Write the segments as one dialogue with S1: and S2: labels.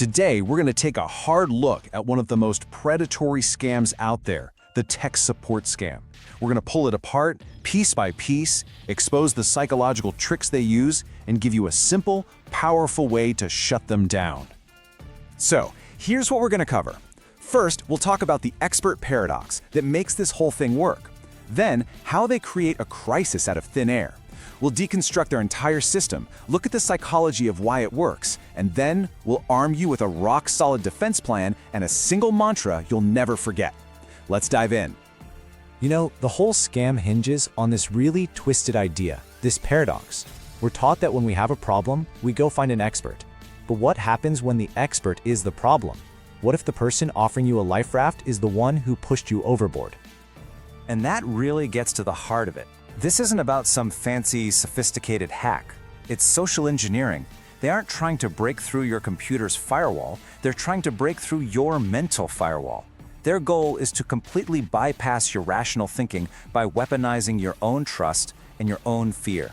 S1: Today, we're going to take a hard look at one of the most predatory scams out there, the tech support scam. We're going to pull it apart, piece by piece, expose the psychological tricks they use, and give you a simple, powerful way to shut them down. So, here's what we're going to cover. First, we'll talk about the expert paradox that makes this whole thing work. Then, how they create a crisis out of thin air. We'll deconstruct their entire system, look at the psychology of why it works, and then we'll arm you with a rock-solid defense plan and a single mantra you'll never forget. Let's dive in.
S2: You know, the whole scam hinges on this really twisted idea, this paradox. We're taught that when we have a problem, we go find an expert. But what happens when the expert is the problem? What if the person offering you a life raft is the one who pushed you overboard?
S3: And that really gets to the heart of it. This isn't about some fancy, sophisticated hack. It's social engineering. They aren't trying to break through your computer's firewall. They're trying to break through your mental firewall. Their goal is to completely bypass your rational thinking by weaponizing your own trust and your own fear.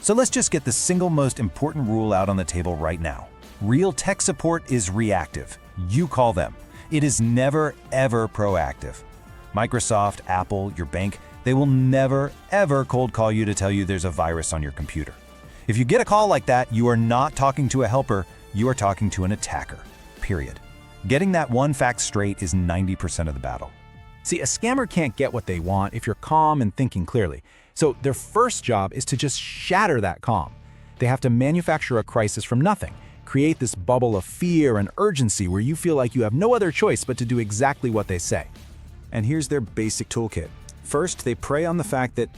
S1: So let's just get the single most important rule out on the table right now. Real tech support is reactive. You call them. It is never, ever proactive. Microsoft, Apple, your bank, they will never, ever cold call you to tell you there's a virus on your computer. If you get a call like that, you are not talking to a helper, you are talking to an attacker, period. Getting that one fact straight is 90% of the battle.
S4: See, a scammer can't get what they want if you're calm and thinking clearly. So their first job is to just shatter that calm. They have to manufacture a crisis from nothing, create this bubble of fear and urgency where you feel like you have no other choice but to do exactly what they say.
S1: And here's their basic toolkit. First, they prey on the fact that,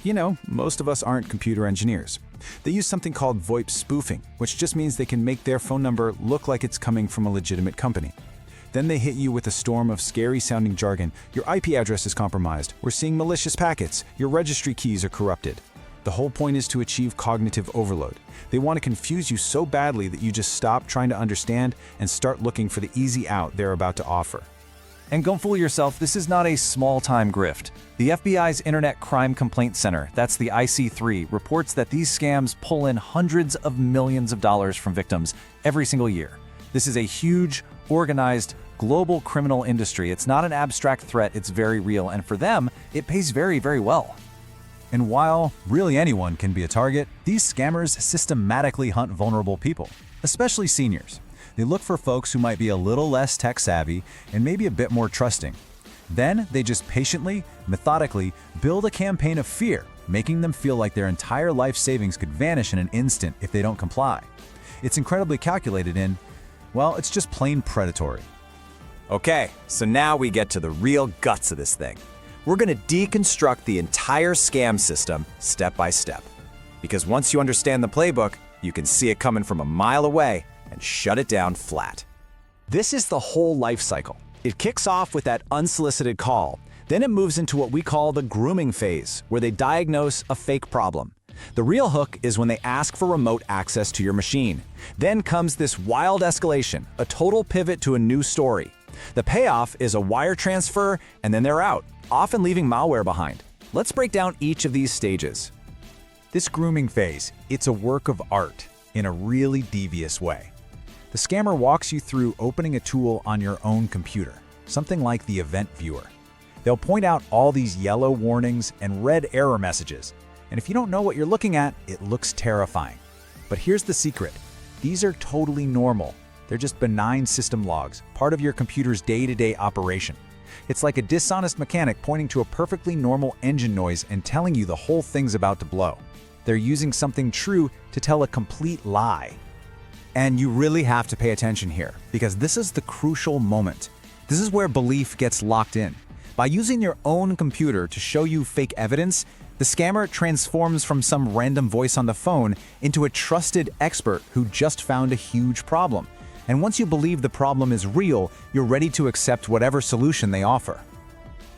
S1: most of us aren't computer engineers. They use something called VoIP spoofing, which just means they can make their phone number look like it's coming from a legitimate company. Then they hit you with a storm of scary-sounding jargon. Your IP address is compromised. We're seeing malicious packets. Your registry keys are corrupted. The whole point is to achieve cognitive overload. They want to confuse you so badly that you just stop trying to understand and start looking for the easy out they're about to offer.
S3: And don't fool yourself, this is not a small-time grift. The FBI's Internet Crime Complaint Center, that's the IC3, reports that these scams pull in hundreds of millions of dollars from victims every single year. This is a huge, organized, global criminal industry. It's not an abstract threat, it's very real, and for them, it pays very, very well.
S1: And while really anyone can be a target, these scammers systematically hunt vulnerable people, especially seniors. They look for folks who might be a little less tech-savvy and maybe a bit more trusting. Then they just patiently, methodically build a campaign of fear, making them feel like their entire life savings could vanish in an instant if they don't comply. It's incredibly calculated and, well, it's just plain predatory.
S3: Okay, so now we get to the real guts of this thing. We're going to deconstruct the entire scam system step by step. Because once you understand the playbook, you can see it coming from a mile away and shut it down flat.
S2: This is the whole life cycle. It kicks off with that unsolicited call. Then it moves into what we call the grooming phase, where they diagnose a fake problem. The real hook is when they ask for remote access to your machine. Then comes this wild escalation, a total pivot to a new story. The payoff is a wire transfer, and then they're out, often leaving malware behind. Let's break down each of these stages.
S1: This grooming phase, it's a work of art in a really devious way. The scammer walks you through opening a tool on your own computer, something like the event viewer. They'll point out all these yellow warnings and red error messages, and if you don't know what you're looking at, it looks terrifying. But here's the secret. These are totally normal. They're just benign system logs, part of your computer's day-to-day operation. It's like a dishonest mechanic pointing to a perfectly normal engine noise and telling you the whole thing's about to blow. They're using something true to tell a complete lie. And you really have to pay attention here, because this is the crucial moment. This is where belief gets locked in. By using your own computer to show you fake evidence, the scammer transforms from some random voice on the phone into a trusted expert who just found a huge problem. And once you believe the problem is real, you're ready to accept whatever solution they offer.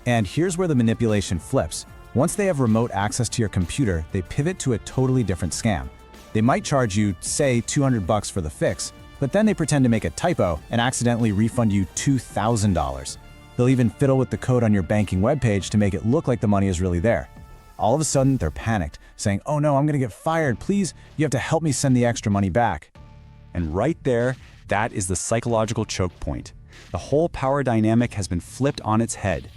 S1: And here's where the manipulation flips. Once they have remote access to your computer, they pivot to a totally different scam. They might charge you, say, $200 for the fix, but then they pretend to make a typo and accidentally refund you $2,000. They'll even fiddle with the code on your banking webpage to make it look like the money is really there. All of a sudden, they're panicked, saying, "Oh no, I'm gonna get fired. Please, you have to help me send the extra money back." And right there,
S2: That is the psychological choke point. The whole power dynamic has been flipped on its head.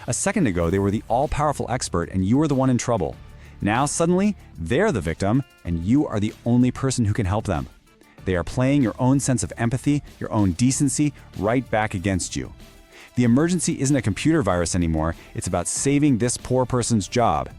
S2: A second ago, they were the all-powerful expert and you were the one in trouble. Now, suddenly, they're the victim and you are the only person who can help them. They are playing your own sense of empathy, your own decency, right back against you. The emergency isn't a computer virus anymore, it's about saving this poor person's job.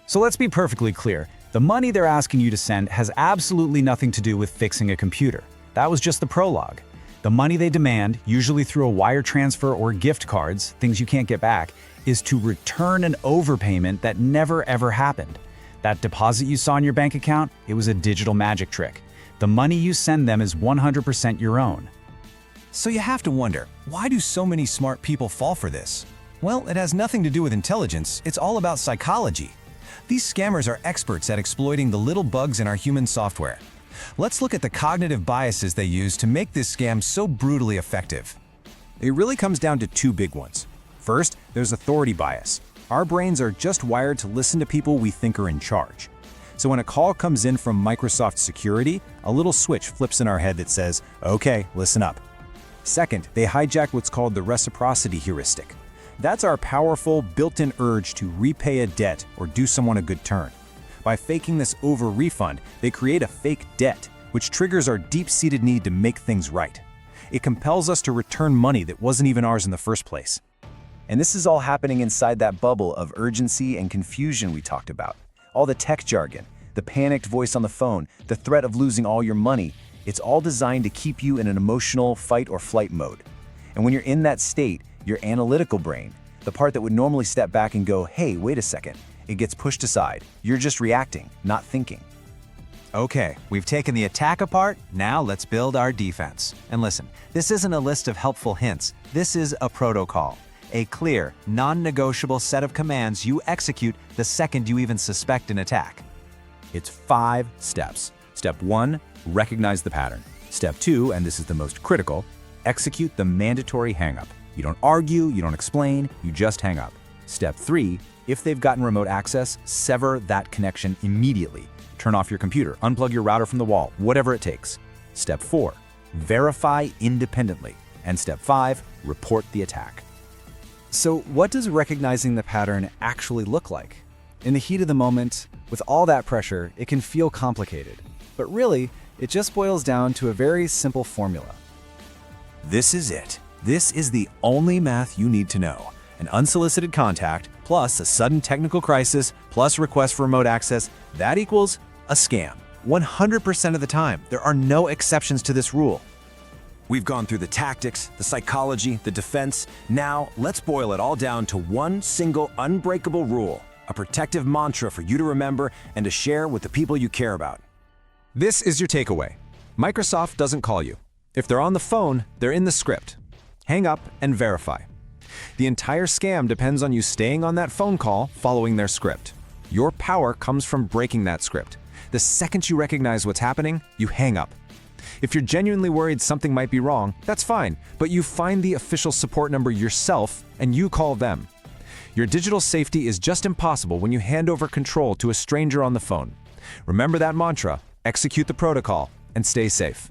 S3: So let's be perfectly clear. The money they're asking you to send has absolutely nothing to do with fixing a computer. That was just the prologue. The money they demand, usually through a wire transfer or gift cards, things you can't get back, is to return an overpayment that never ever happened. That deposit you saw in your bank account, it was a digital magic trick. The money you send them is 100% your own.
S5: So you have to wonder, why do so many smart people fall for this? Well, it has nothing to do with intelligence, it's all about psychology. These scammers are experts at exploiting the little bugs in our human software. Let's look at the cognitive biases they use to make this scam so brutally effective. It really comes down to two big ones. First, there's authority bias. Our brains are just wired to listen to people we think are in charge. So when a call comes in from Microsoft Security, a little switch flips in our head that says, "Okay, listen up." Second, they hijack what's called the reciprocity heuristic. That's our powerful, built-in urge to repay a debt or do someone a good turn. By faking this over-refund, they create a fake debt, which triggers our deep-seated need to make things right. It compels us to return money that wasn't even ours in the first place.
S2: And this is all happening inside that bubble of urgency and confusion we talked about. All the tech jargon, the panicked voice on the phone, the threat of losing all your money, it's all designed to keep you in an emotional fight or flight mode. And when you're in that state, your analytical brain, the part that would normally step back and go, "Hey, wait a second," it gets pushed aside. You're just reacting, not thinking.
S5: Okay, we've taken the attack apart, now let's build our defense. And listen, this isn't a list of helpful hints, this is a protocol. A clear, non-negotiable set of commands you execute the second you even suspect an attack.
S2: It's 5 steps. Step 1, recognize the pattern. Step 2, and this is the most critical, execute the mandatory hang-up. You don't argue, you don't explain, you just hang up. Step 3, if they've gotten remote access, sever that connection immediately. Turn off your computer, unplug your router from the wall, whatever it takes. Step 4, verify independently. And step 5, report the attack.
S3: So what does recognizing the pattern actually look like? In the heat of the moment, with all that pressure, it can feel complicated. But really, it just boils down to a very simple formula.
S5: This is it. This is the only math you need to know. An unsolicited contact, plus a sudden technical crisis, plus request for remote access, that equals a scam. 100% of the time, there are no exceptions to this rule. We've gone through the tactics, the psychology, the defense. Now, let's boil it all down to one single unbreakable rule, a protective mantra for you to remember and to share with the people you care about. This is your takeaway. Microsoft doesn't call you. If they're on the phone, they're in the script. Hang up and verify. The entire scam depends on you staying on that phone call following their script. Your power comes from breaking that script. The second you recognize what's happening, you hang up. If you're genuinely worried something might be wrong, that's fine, but you find the official support number yourself and you call them. Your digital safety is just impossible when you hand over control to a stranger on the phone. Remember that mantra, execute the protocol, and stay safe.